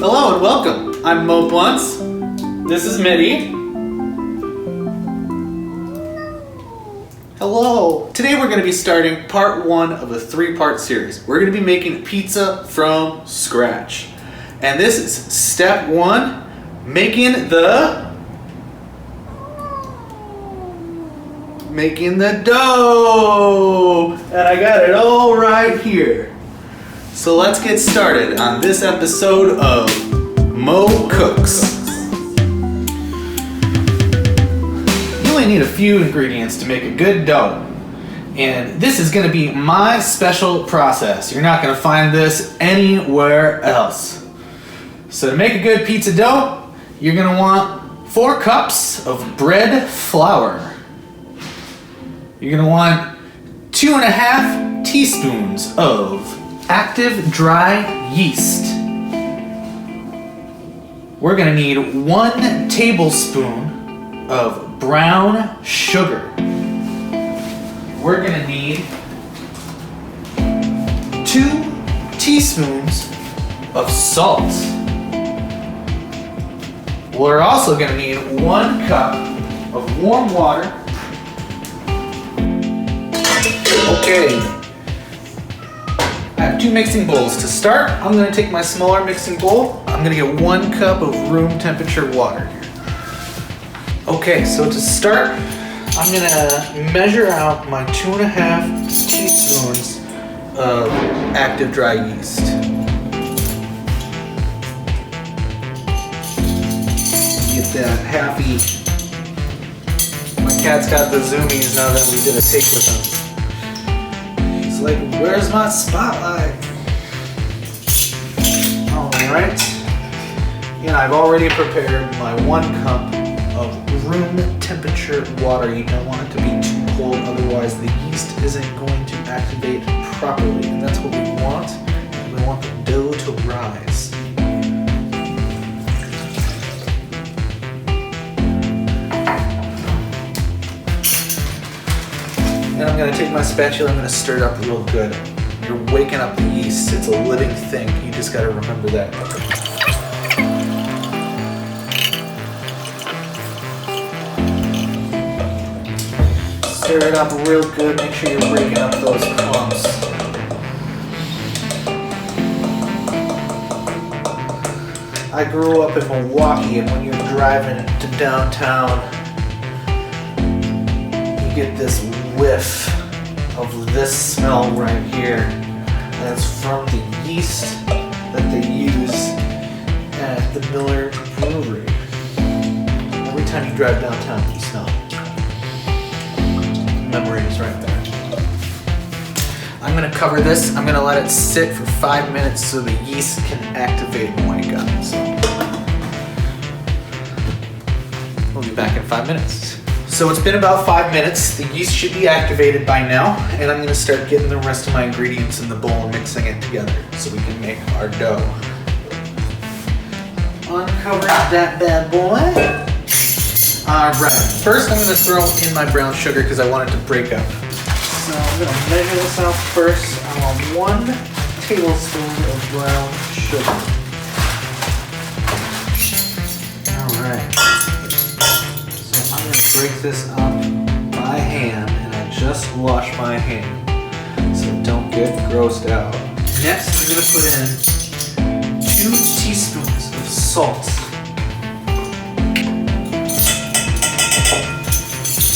Hello and welcome. I'm Mo Bluntz. This is Mitty. Hello. Today we're going to be starting part 1 of a 3-part series. We're going to be making pizza from scratch. And this is step 1, making the dough. And I got it all right here. So let's get started on this episode of Mo Cooks. You only need a few ingredients to make a good dough. And this is going to be my special process. You're not going to find this anywhere else. So to make a good pizza dough, you're going to want 4 cups of bread flour. You're going to want 2.5 teaspoons of active dry yeast. We're going to need 1 tablespoon of brown sugar. We're going to need 2 teaspoons of salt. We're also going to need 1 cup of warm water. Okay, I have 2 mixing bowls. To start, I'm going to take my smaller mixing bowl. I'm going to get 1 cup of room temperature water here. Okay, so to start, I'm going to measure out my 2.5 teaspoons of active dry yeast. Get that half each. My cat's got the zoomies now that we did a take with him. He's like, where's my spotlight? Alright. And I've already prepared my 1 cup of room temperature water. You don't want it to be too cold, otherwise the yeast isn't going to activate properly. And that's what we want. We want the dough to rise. And I'm going to take my spatula, I'm going to stir it up real good. You're waking up the yeast. It's a living thing. You just got to remember that. Stir it up real good. Make sure you're breaking up those clumps. I grew up in Milwaukee, and when you're driving to downtown, you get this whiff of this smell right here. That's from the yeast that they use at the Miller Brewery. Every time you drive downtown, you smell it. Memories right there. I'm going to cover this. I'm going to let it sit for 5 minutes so the yeast can activate and wake up. So we'll be back in 5 minutes. So it's been about 5 minutes. The yeast should be activated by now, and I'm going to start getting the rest of my ingredients in the bowl and mixing it together so we can make our dough. Uncover that bad boy. Alright, first I'm going to throw in my brown sugar because I want it to break up. So I'm going to measure this out first. I want 1 tablespoon of brown sugar. Alright. So I'm going to break this up by hand, and I just wash my hand so don't get grossed out. Next I'm going to put in 2 teaspoons of salt.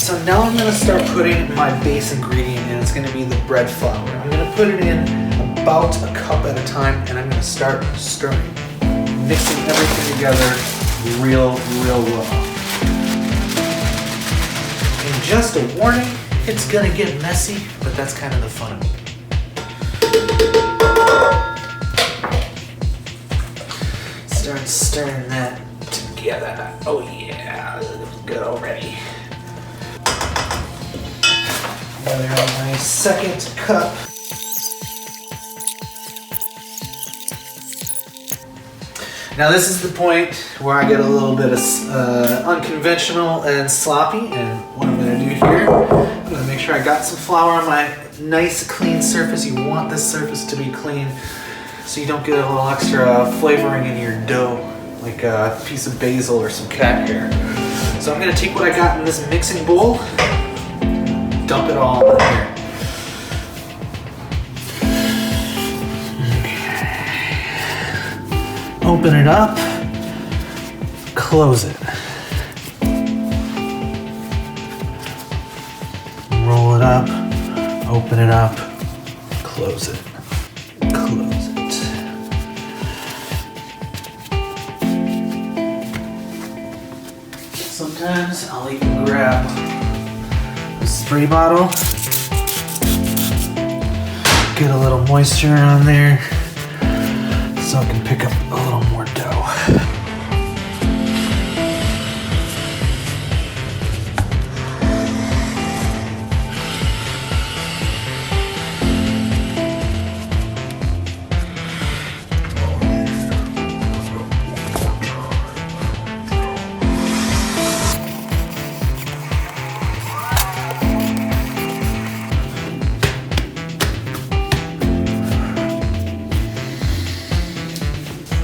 So now I'm going to start putting my base ingredient in. It's going to be the bread flour. I'm going to put it in about a cup at a time, and I'm going to start stirring, mixing everything together real well. And just a warning, it's going to get messy, but that's kind of the fun of it. Start stirring that together. Oh yeah, that looks good already. Gather out my 2nd cup. Now this is the point where I get a little bit of unconventional and sloppy, and what I'm going to do here, I'm going to make sure I got some flour on my nice clean surface. You want this surface to be clean. so you don't get a little extra flavoring in your dough, like a piece of basil or some cat hair. So I'm gonna take what I got in this mixing bowl, dump it all in here. Open it up, close it. Roll it up, open it up, close it, close it. Sometimes I'll even grab a spray bottle, get a little moisture on there so I can pick up a little more dough.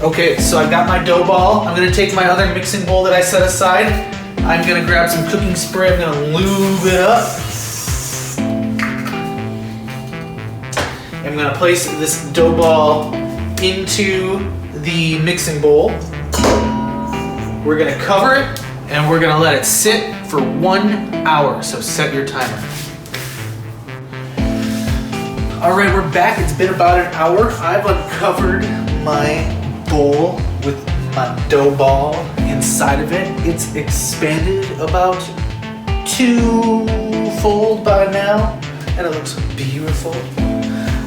Okay, so I've got my dough ball. I'm gonna take my other mixing bowl that I set aside. I'm gonna grab some cooking spray. I'm gonna lube it up. I'm gonna place this dough ball into the mixing bowl. We're gonna cover it and we're gonna let it sit for 1 hour. So set your timer. All right, we're back. It's been about an hour. I've uncovered my bowl with my dough ball inside of it. It's expanded about 2-fold by now, and it looks beautiful.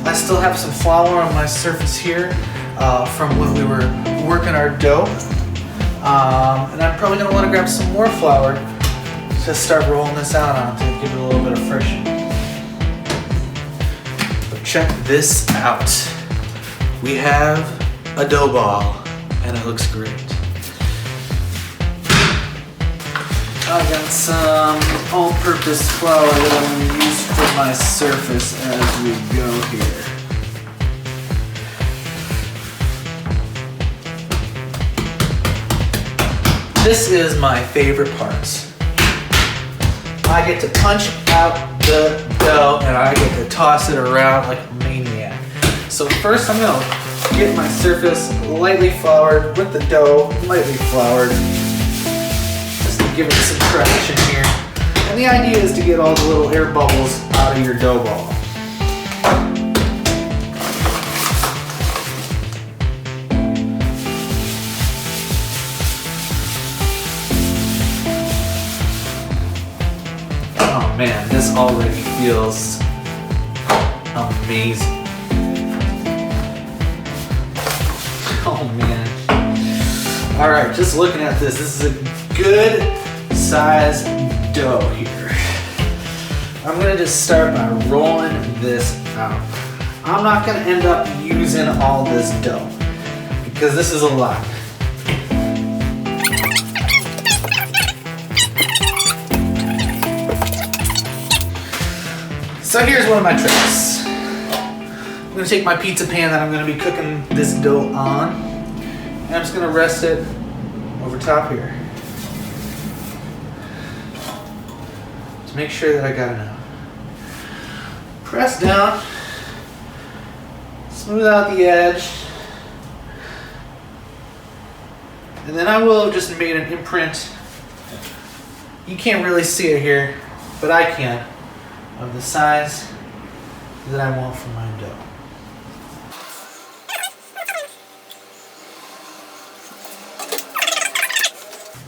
I still have some flour on my surface here from when we were working our dough, and I'm probably gonna want to grab some more flour to start rolling this out on to give it a little bit of friction. But check this out. We have a dough ball, and it looks great. I got some all-purpose flour that I'm gonna use for my surface as we go here. This is my favorite part. I get to punch out the dough, and I get to toss it around like a maniac. So first I'm gonna get my surface lightly floured with the dough, lightly floured, just to give it some traction here. And the idea is to get all the little air bubbles out of your dough ball. Oh man, this already feels amazing. Oh man. All right, just looking at this is a good size dough here. I'm gonna just start by rolling this out. I'm not gonna end up using all this dough because this is a lot. So here's one of my tricks. I'm gonna take my pizza pan that I'm gonna be cooking this dough on, and I'm just gonna rest it over top here to make sure that I got enough. Press down, smooth out the edge, and then I will have just made an imprint. You can't really see it here, but I can, of the size that I want for my dough.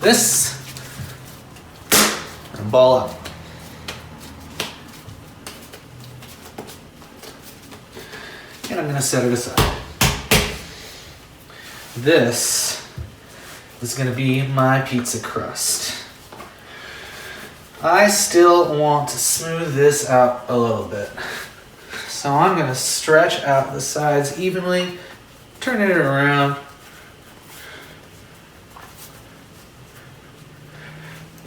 This, and ball up. And I'm gonna set it aside. This is gonna be my pizza crust. I still want to smooth this out a little bit. So I'm gonna stretch out the sides evenly, turn it around,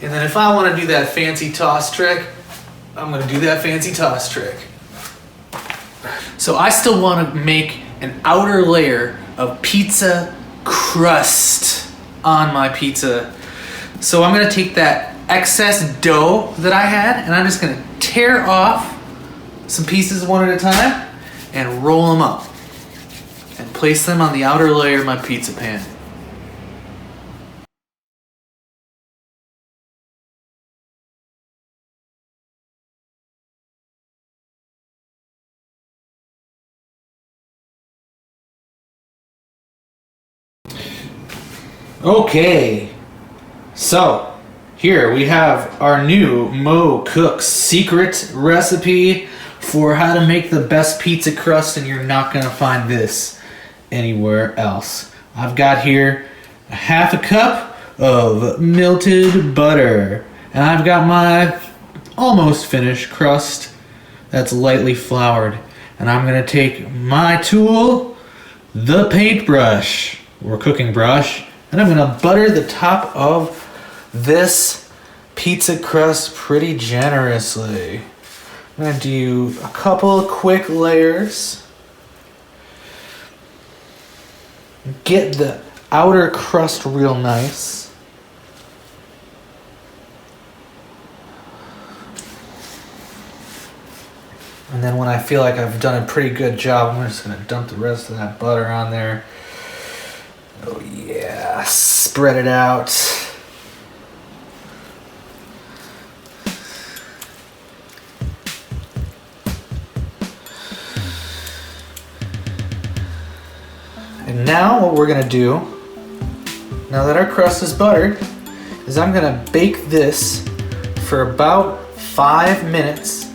and then if I want to do that fancy toss trick, I'm going to do that fancy toss trick. So I still want to make an outer layer of pizza crust on my pizza. So I'm gonna take that excess dough that I had and I'm just gonna tear off some pieces one at a time and roll them up and place them on the outer layer of my pizza pan. Okay, so here we have our new Mo Cook's secret recipe for how to make the best pizza crust, and you're not gonna find this anywhere else. I've got here a half a cup of melted butter, and I've got my almost finished crust that's lightly floured, and I'm gonna take my tool, the paintbrush or cooking brush, and I'm gonna butter the top of this pizza crust pretty generously. I'm gonna do a couple of quick layers. Get the outer crust real nice. And then when I feel like I've done a pretty good job, I'm just gonna dump the rest of that butter on there. Oh yeah, spread it out. And now what we're gonna do, now that our crust is buttered, is I'm gonna bake this for about 5 minutes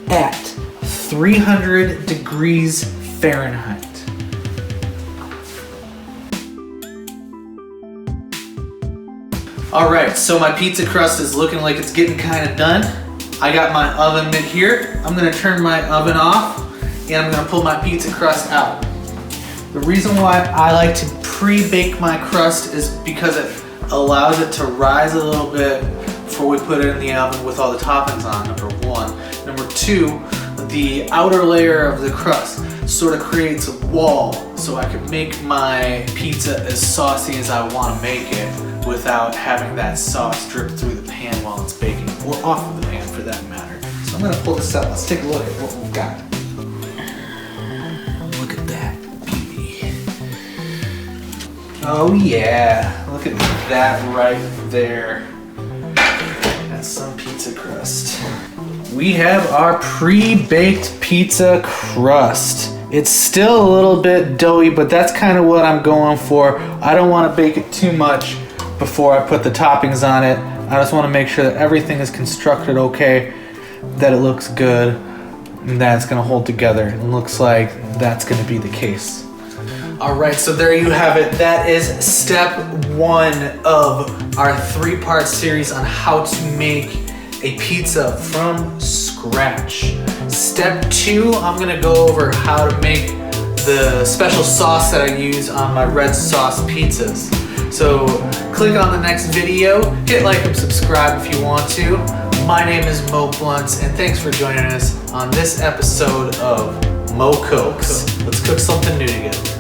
at 300 degrees Fahrenheit. Alright, so my pizza crust is looking like it's getting kind of done. I got my oven mitt here. I'm gonna turn my oven off and I'm gonna pull my pizza crust out. The reason why I like to pre-bake my crust is because it allows it to rise a little bit before we put it in the oven with all the toppings on, number one. Number two, the outer layer of the crust sort of creates a wall so I can make my pizza as saucy as I want to make it without having that sauce drip through the pan while it's baking, or off of the pan for that matter. So I'm gonna pull this out. Let's take a look at what we've got. Look at that beauty. Oh yeah, look at that right there. That's some pizza crust. We have our pre-baked pizza crust. It's still a little bit doughy, but that's kind of what I'm going for. I don't want to bake it too much before I put the toppings on it. I just want to make sure that everything is constructed okay, that it looks good, and that it's going to hold together. It looks like that's going to be the case. All right, so there you have it. That is step 1 of our 3-part series on how to make a pizza from scratch. Step 2, I'm gonna go over how to make the special sauce that I use on my red sauce pizzas. So click on the next video, hit like and subscribe if you want to. My name is Mo Bluntz, and thanks for joining us on this episode of Mo Cooks. Let's cook something new together.